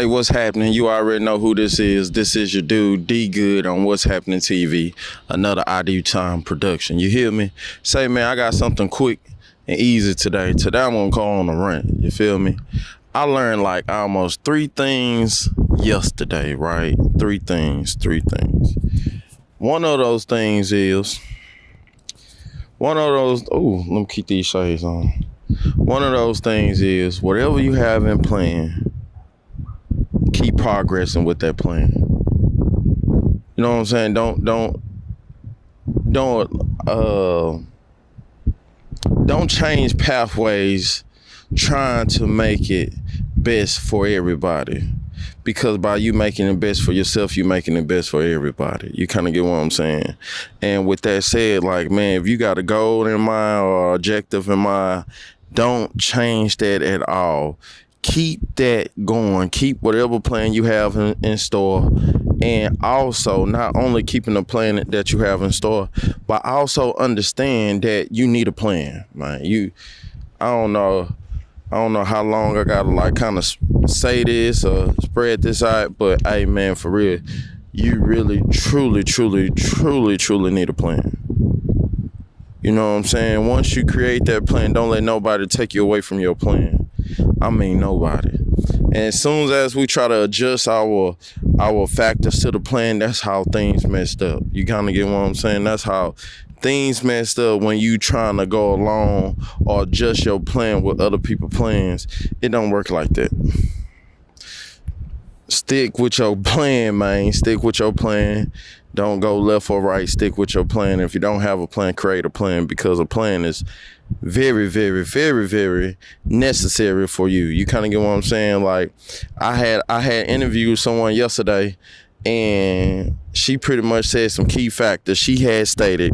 Hey, what's happening? You already know who this is. This is your dude, D Good, on What's Happening TV. Another ID Time production. You hear me? Say, man, I got something quick and easy today. Today I'm gonna call on the rant. You feel me? I learned like almost three things yesterday, right? Three things. One of those things is, let me keep these shades on. One of those things is, whatever you have in plan, keep progressing with that plan. You know what I'm saying? Don't change pathways trying to make it best for everybody. Because by you making it best for yourself, you're making it best for everybody. You kind of get what I'm saying? And with that said, like, man, if you got a goal in mind or objective in mind, don't change that at all. Keep that going. Keep whatever plan you have in store. And also, not only keeping the plan that you have in store, but also understand that you need a plan, man. I don't know how long I gotta like kind of say this or spread this out, but hey, man, for real, you really, truly need a plan. You know what I'm saying? Once you create that plan, don't let nobody take you away from your plan. I mean, nobody. And as soon as we try to adjust our factors to the plan, that's how things messed up. You kind of get what I'm saying? That's how things messed up when you trying to go along or adjust your plan with other people's plans. It don't work like that. Stick with your plan, man. Stick with your plan. Don't go left or right. Stick with your plan. If you don't have a plan, create a plan, because a plan is very necessary for you. You kind of get what I'm saying? Like, I had interviewed someone yesterday, and she pretty much said some key factors. She had stated,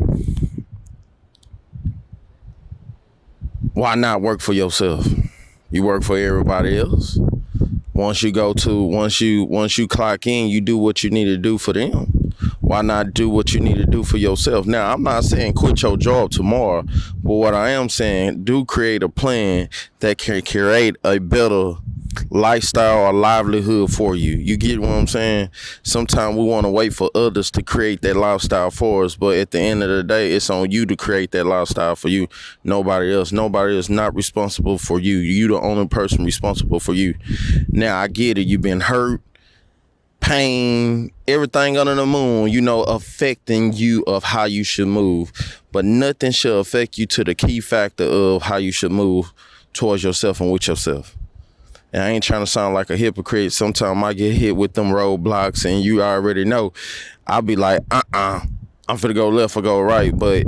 why not work for yourself? You work for everybody else. Once you clock in, you do what you need to do for them. Why not do what you need to do for yourself? Now, I'm not saying quit your job tomorrow, but what I am saying, do create a plan that can create a better lifestyle or livelihood for you. You get what I'm saying? Sometimes we want to wait for others to create that lifestyle for us, but at the end of the day, it's on you to create that lifestyle for you. Nobody else. Nobody is not responsible for you. You the only person responsible for you. Now, I get it. You've been hurt, pain, everything under the moon, affecting you of how you should move. But nothing should affect you to the key factor of how you should move towards yourself and with yourself. And I ain't trying to sound like a hypocrite. Sometimes I get hit with them roadblocks, and you already know. I'll be like, I'm finna go left or go right. But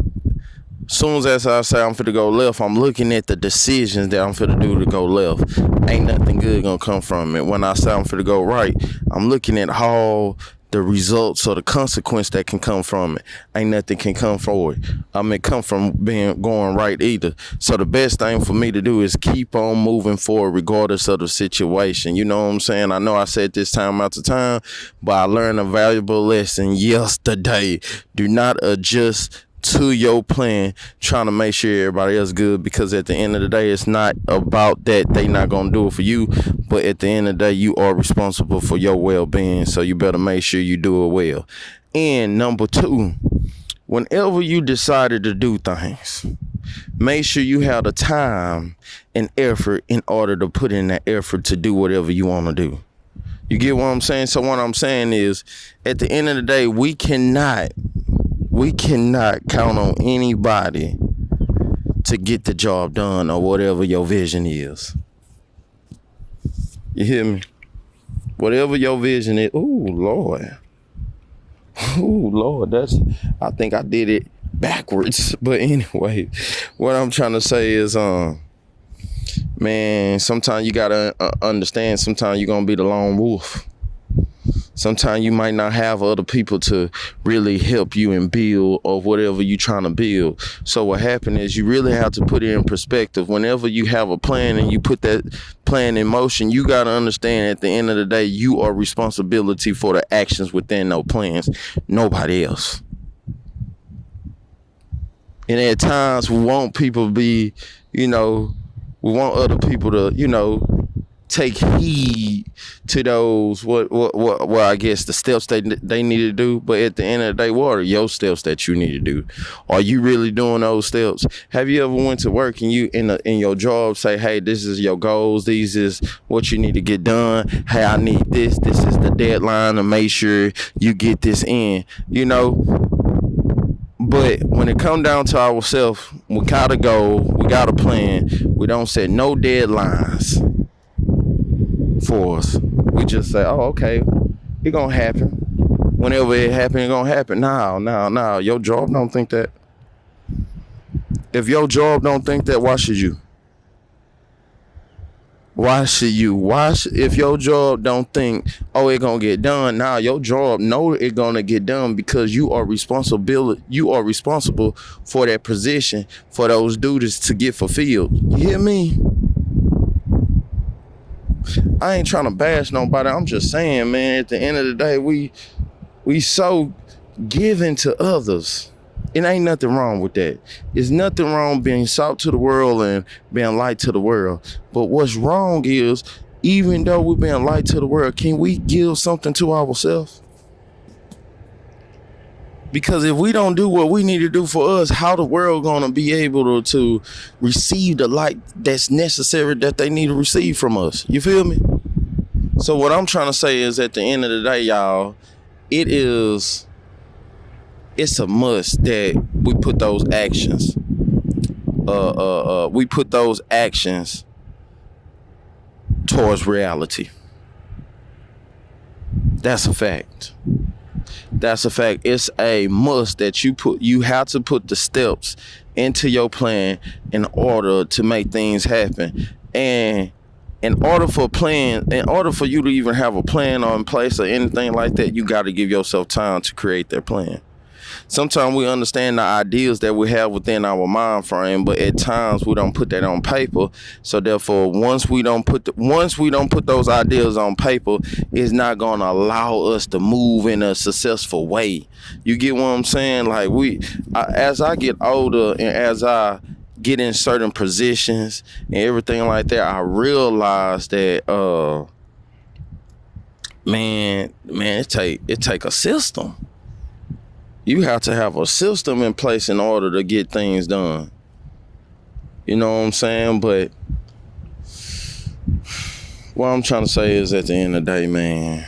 soon as I say I'm finna go left, I'm looking at the decisions that I'm finna do to go left. Ain't nothing good gonna come from it. When I say I'm finna go right, I'm looking at all the results or the consequence that can come from it. Ain't nothing can come forward. Come from going right either. So the best thing for me to do is keep on moving forward regardless of the situation. You know what I'm saying? I know I said this time after time, but I learned a valuable lesson yesterday. Do not adjust to your plan trying to make sure everybody else good, because at the end of the day, it's not about that they not gonna do it for you, but at the end of the day, you are responsible for your well-being, so you better make sure you do it well. And number two, whenever you decided to do things, make sure you have the time and effort in order to put in that effort to do whatever you want to do. You get what I'm saying? So what I'm saying is, at the end of the day, we cannot count on anybody to get the job done or whatever your vision is. You hear me? Whatever your vision is. Ooh, Lord, I think I did it backwards. But anyway, what I'm trying to say is, man, sometimes you gotta understand, sometimes you're gonna be the lone wolf. Sometimes you might not have other people to really help you and build or whatever you're trying to build. So what happened is, you really have to put it in perspective. Whenever you have a plan and you put that plan in motion, you got to understand at the end of the day, you are responsibility for the actions within those plans, nobody else. And at times we want people to be, we want other people to, take heed to those what I guess the steps they need to do. But at the end of the day, what are your steps that you need to do? Are you really doing those steps? Have you ever went to work and you in your job say, hey, this is your goals, these is what you need to get done, hey, I need this is the deadline to make sure you get this in, But when it come down to ourselves, we got a goal, we got a plan. We don't set no deadlines for us. We just say, oh, okay, it gonna happen. Whenever it happen, it gonna happen. No. Your job don't think that. If your job don't think that, why should you? If your job don't think, oh, it gonna get done, now your job know it gonna get done because you are responsible for that position, for those duties to get fulfilled. You hear me? I ain't trying to bash nobody. I'm just saying, man, at the end of the day, we so giving to others. It ain't nothing wrong with that. There's nothing wrong being salt to the world and being light to the world. But what's wrong is, even though we're being light to the world, can we give something to ourselves? Because if we don't do what we need to do for us, how the world gonna be able to receive the light that's necessary that they need to receive from us? You feel me? So what I'm trying to say is, at the end of the day, y'all, it's a must that we put those actions. We put those actions towards reality. That's a fact. It's a must that you have to put the steps into your plan in order to make things happen. And in order for you to even have a plan in place or anything like that, you got to give yourself time to create that plan. Sometimes we understand the ideas that we have within our mind frame, but at times we don't put that on paper. So therefore, once we don't put those ideas on paper, it's not going to allow us to move in a successful way. You get what I'm saying? Like as I get older and as I get in certain positions and everything like that, I realize that it take a system. You have to have a system in place in order to get things done. You know what I'm saying? But what I'm trying to say is, at the end of the day, man,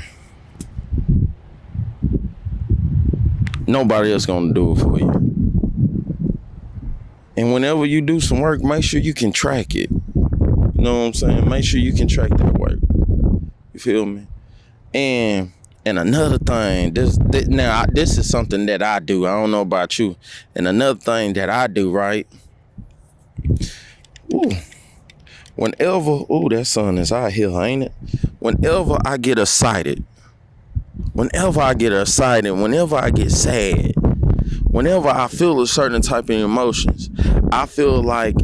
nobody else gonna do it for you. And whenever you do some work, make sure you can track it. You know what I'm saying? Make sure you can track that work. You feel me? And another thing, this is something that I do. I don't know about you. And another thing that I do, right? That sun is out here, ain't it? Whenever I get excited, whenever I get sad, whenever I feel a certain type of emotions, I feel like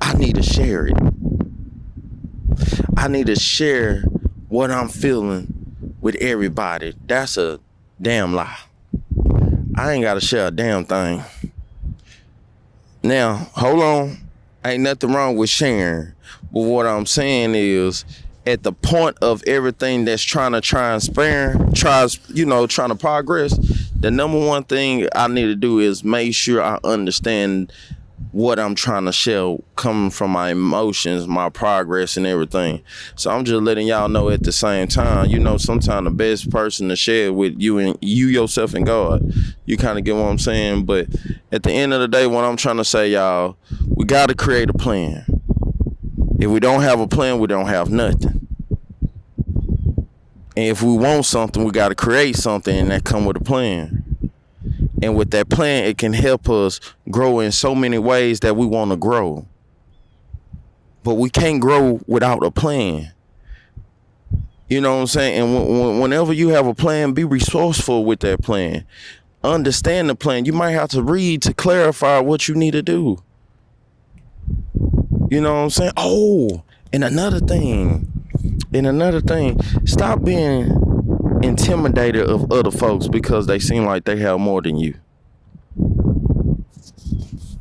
I need to share it. I need to share what I'm feeling with everybody. That's a damn lie. I ain't gotta share a damn thing. Now, hold on. Ain't nothing wrong with sharing. But what I'm saying is, at the point of everything that's trying to progress, the number one thing I need to do is make sure I understand what I'm trying to share coming from my emotions, my progress and everything. So I'm just letting y'all know at the same time, sometimes the best person to share with you and you yourself and God. You kind of get what I'm saying? But at the end of the day, what I'm trying to say, y'all, we got to create a plan. If we don't have a plan, we don't have nothing. And if we want something, we got to create something, and that come with a plan. And with that plan, it can help us grow in so many ways that we want to grow. But we can't grow without a plan. You know what I'm saying? And whenever you have a plan, be resourceful with that plan. Understand the plan. You might have to read to clarify what you need to do. You know what I'm saying? Oh, and another thing, stop being intimidated of other folks because they seem like they have more than you.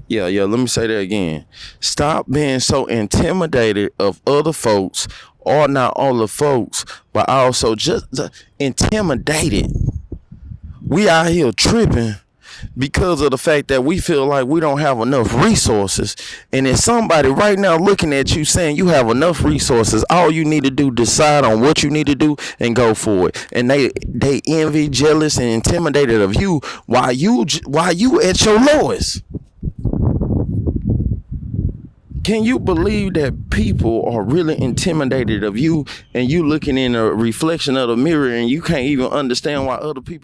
Yeah, let me say that again. Stop being so intimidated of other folks, or not all the folks, but also just intimidated. We out here tripping because of the fact that we feel like we don't have enough resources. And if somebody right now looking at you saying you have enough resources, all you need to do decide on what you need to do and go for it. And they envy, jealous, and intimidated of you while you at your lowest. Can you believe that people are really intimidated of you, and you looking in a reflection of the mirror and you can't even understand why other people